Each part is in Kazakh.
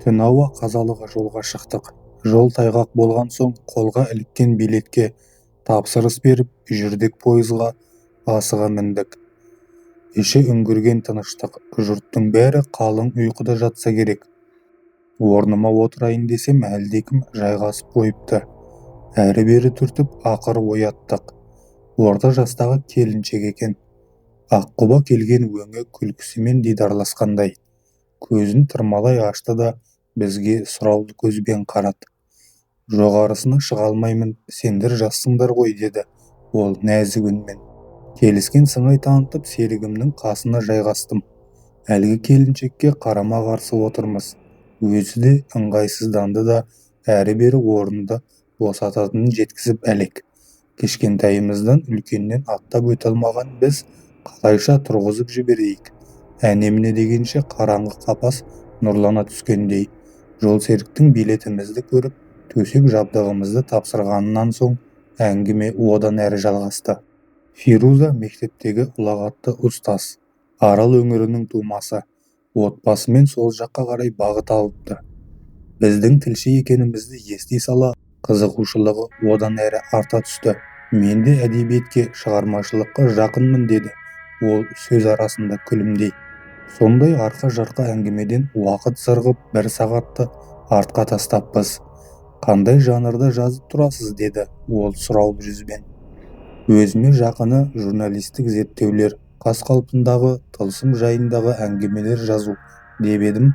Түн ауа қазалыға жолға шықтық. Жол тайғақ болған соң қолға іліккен билетке тапсырыс беріп жүрдек пойызға асыға міндік. Іші үңгірген тыныштық, жұрттың бәрі қалың ұйқыда жатса керек. Орныма отырайын десем әлдекім жайғасып қойыпты. Әрі-бері түртіп ақыры ояттық. Орта жастағы келіншек екен. Аққұба келген өңі күлкісімен дидарласқандай. Көзін тырмалай ашты да бізге сұраулы көзбен қарады. Жоғарысына шыға алмаймын, сендер жассыңдар ғой, деді ол нәзік үнмен. Келіскен сыңай танытып серігімнің қасына жайғастым. Әлгі келіншекке қарама-қарсы отырмыз. Өзі де ыңғайсызданды да әрі-бері орнында босататынын жеткізіп әлек. Кішкентайымыздан үлкеннен аттап өте алмаған біз қалайша тұрғызып жіберейік. Әне-міне дегенше қараңғы қапас нұрлана түскендей. Жолсеріктің билетімізді көріп, төсек жабдығымызды тапсырғаннан соң әңгіме одан әрі жалғасты. Фируза мектептегі ұлағатты ұстаз, Арал өңірінің тумасы, отбасымен сол жаққа қарай бағыт алыпты. Біздің тілші екенімізді ести сала, қызығушылығы одан әрі арта түсті. Мен де әдебиетке, шығармашылыққа жақынмын, деді ол сөз арасында күлімдей. Сондай арқа-жарқа әңгімеден уақыт зырғып 1 сағатты артқа тастаппыз. Қандай жанрда жазып тұрасыз, деді ол сұраулы жүзбен. Өзіме жақыны журналистік зерттеулер, қаз қалпындағы тылсым жайындағы әңгімелер жазу деп едім.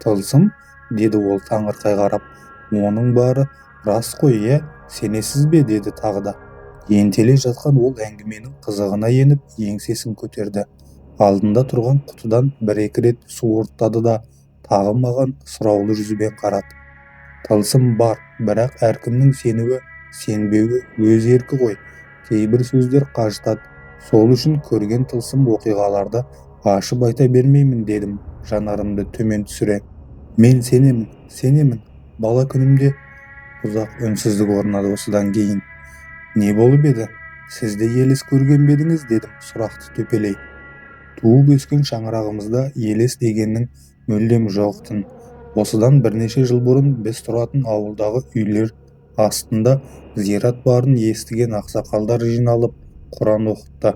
Тылсым, деді ол таңырқай қарап. Оның бары рас қой, сенесіз бе, деді тағы да. Ентеле жатқан ол әңгіменің қызығына еніп еңсесін көтерді. Алдында тұрған құтыдан 1-2 рет су ұрттады да тағы маған сұраулы жүзбен қарады. Тылсым бар, бірақ әркімнің сенуі, сенбеуі өз еркі ғой. Кейбір сөздер қажытады. Сол үшін көрген тылсым оқиғаларды ашып айта бермеймін, дедім жанарымды төмен түсіре. Мен сенемін. Бала күнімде. Ұзақ үнсіздік орнады осыдан кейін. Не болып еді? Сізде елес көрген бедіңіз, дедім сұрақты төпелей. Туып өскен шаңырағымызда елес дегеннің мүлдем жоқтын. Осыдан бірнеше жыл бұрын біз тұратын ауылдағы үйлер астында зират барын естіген ақсақалдар жиналып Құран оқытты.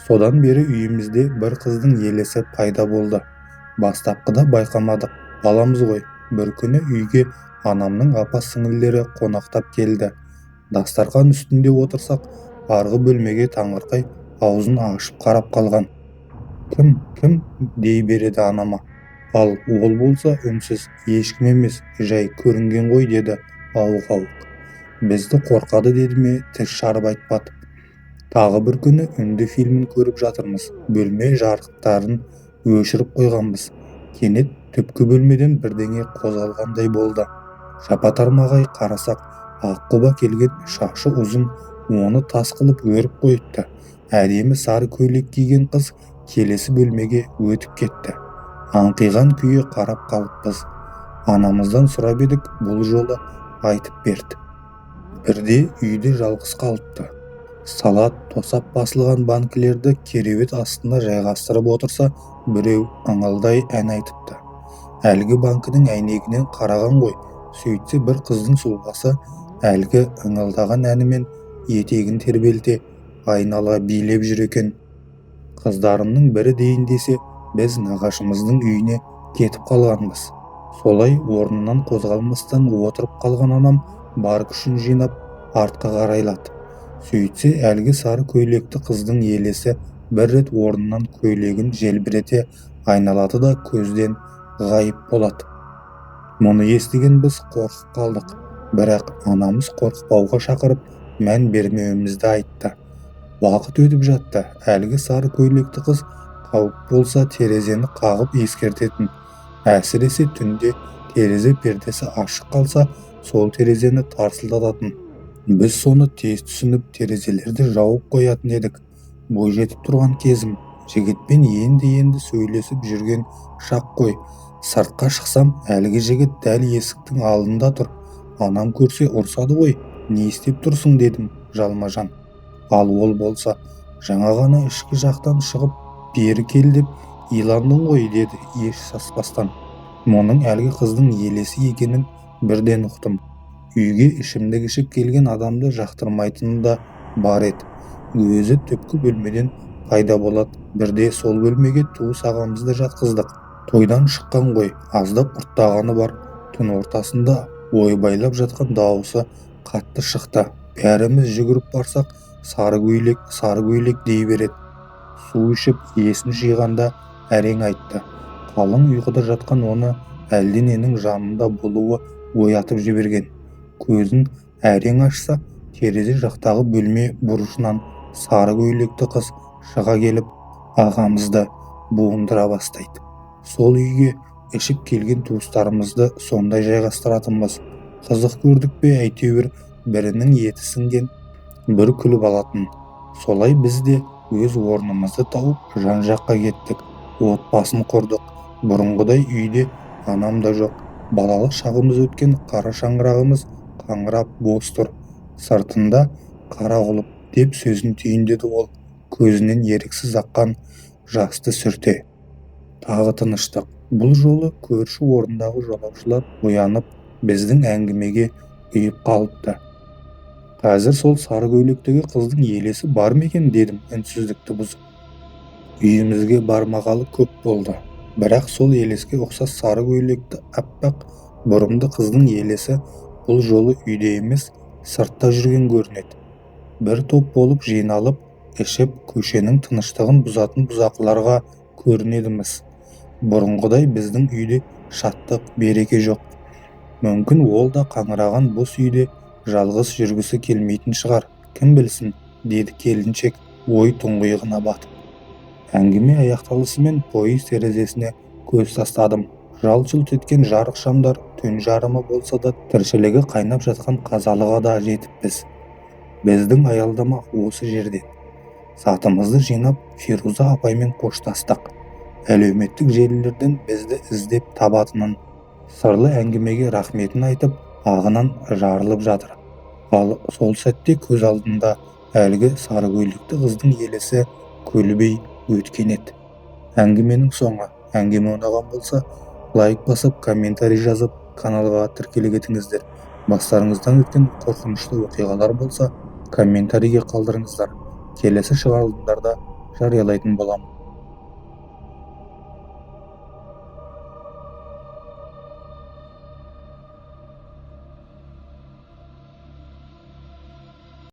Содан бері үйімізде бір қыздың елесі пайда болды. Бастапқыда байқамадық, баламыз ғой. Бір күні үйге анамның апа-сіңілдері қонақтап келді. Дастархан үстінде отырсақ, арғы бөлмеге таңырқай аузын ашып қарап қалған. Кім дей береді анама. Ал ол болса үнсіз, ешкім емес, жай көрінген ғой, деді ауық-ауық. Бізді қорқады деді ме, тіс шарып айтпады. Тағы бір күні үнді фильмін көріп жатырмыз. Бөлме жарықтарын өшіріп қойғанбыз. Кенет түпкі бөлмеден бірдеңе қозғалғандай болды. Жапа-тармағай қарасақ, Аққұба келген, шашы ұзын, оны тас қылып өріп қойыпты. Әдемі сары көйлек киген қыз келесі бөлмеге өтіп кетті. Аңқиған күйі қарап қалыппыз. Анамыздан сұрап едік, бұл жолы айтып берді. Бірде үйде жалғыз қалыпты. Салат тосап басылған банкілерді кереует астына жайғастырып отырса, біреу ыңылдай ән айтыпты. Әлгі банкінің әйнегінен қараған ғой. Сөйтсе бір қыздың сұлбасы әлгі ыңылдаған әнімен етегін тербелте айнала билеп жүр екен. Қыздарымның бірі дейін десе, біз нағашымыздың үйіне кетіп қалғанбыз. Солай орнынан қозғалмастан отырып қалған анам бар күшін жинап артқа қарайлады. Сөйтсе әлгі сары көйлекті қыздың елесі бір рет орнынан көйлегін желбірете айналады да көзден ғайып болады. Мұны естіген біз қорқып қалдық. Бірақ анамыз қорықпауға шақырып, мән бермеуімізді айтты. Уақыт өтіп жатты. Әлгі сары көйлекті қыз қауіп болса терезені қағып ескертетін. Әсіресе түнде терезе пердесі ашық қалса, сол терезені тарсылдататын. Біз соны тез түсініп терезелерді жауып қоятын едік. Бой жетіп тұрған кезім. Жігітпен енді сөйлесіп жүрген шақ қой. Сыртқа шықсам, әлгі жігіт дәл есіктің алдында тұр. Анам көрсе ұрсады ғой. Не істеп тұрсың, дедім жалма-жан. Ал ол болса, жаңа ғана ішкі жақтан шығып бері кел деп иландың ғой, деді еш саспастан. мұның әлгі қыздың елесі екенін бірден ұқтым. Үйге ішімдік ішіп келген адамды жақтырмайтыны да бар еді. Өзі түпкі бөлмеден пайда болады. Бірде сол бөлмеге туыс ағамызды жатқыздық. Тойдан шыққан ғой, аздап ұрттағаны бар. Түн ортасында ойбайлап жатқан дауысы қатты шықты. Бәріміз жүгіріп барсақ, сары көйлек дей береді. Су ішіп есін жиғанда әрең айтты. Қалың ұйқыда жатқан оны әлдененің жанында болуы оятып жіберген. Көзін әрең ашса, терезе жақтағы бөлме бұрышынан сары көйлекті қыз шыға келіп ағамызды буындыра бастайды. Сол үйге ішіп келген туыстарымызды сондай жайғастыратынбыз. Қызық көрдік пе, әйтеуір бірінің еті сіңген бір күліп алатын. Солай біз де өз орнымызды тауып жан-жаққа кеттік. Отбасын құрдық. Бұрынғыдай үйде анам да жоқ. Балалық шағымыз өткен қара шаңырағымыз қаңырап бос тұр. Сыртында қара құлып деп сөзін түйіндеді ол, көзінен еріксіз аққан жасты сүрте. Тағы тыныштық. Бұл жолы көрші орындағы жолаушылар оянып, біздің әңгімеге ұйып қалыпты. Қазір сол сары көйлектегі қыздың елесі бар ма екен дедім үнсіздікті бұзып. Үйімізге бармағалы көп болды. Бірақ сол елеске ұқсас сары көйлекті аппақ бұрымды қыздың елесі бұл жолы үйде емес, сыртта жүрген көрінеді. Бір топ болып жиналып, ішіп көшенің тыныштығын бұзатын бұзақыларға көрінедіміз. Бұрынғыдай біздің үйде шаттық, береке жоқ. Мүмкін ол да қаңыраған бос үйде жалғыз жүргісі келмейтін шығар, кім білсін, деді келіншек ой тұңғиығына батып. Әңгіме аяқталысымен пойыз терезесіне көз тастадым. Жалт-жұлт еткен жарық шамдар түн жарымы болса да тіршілігі қайнап жатқан қазалыға да жетіппіз. Біздің аялдама осы жерде. Затымызды жинап Феруза апаймен қоштастық. Әлеуметтік желілерден бізді іздеп табатынын, сырлы әңгімеге рахметін айтып, ағынан жарылып жатыр. Ал сол сәтте көз алдында әлгі сары көйлекті қыздың елесі көлбей өткен еді. Әңгіменің соңы. Әңгіме ұнаған болса, лайк басып, комментарий жазып, каналға тіркеле кетіңіздер. Бастарыңыздан өткен қорқынышты оқиғалар болса, комментарийге қалдырыңыздар. Келесі шығарылымдарда жариялайтын боламын.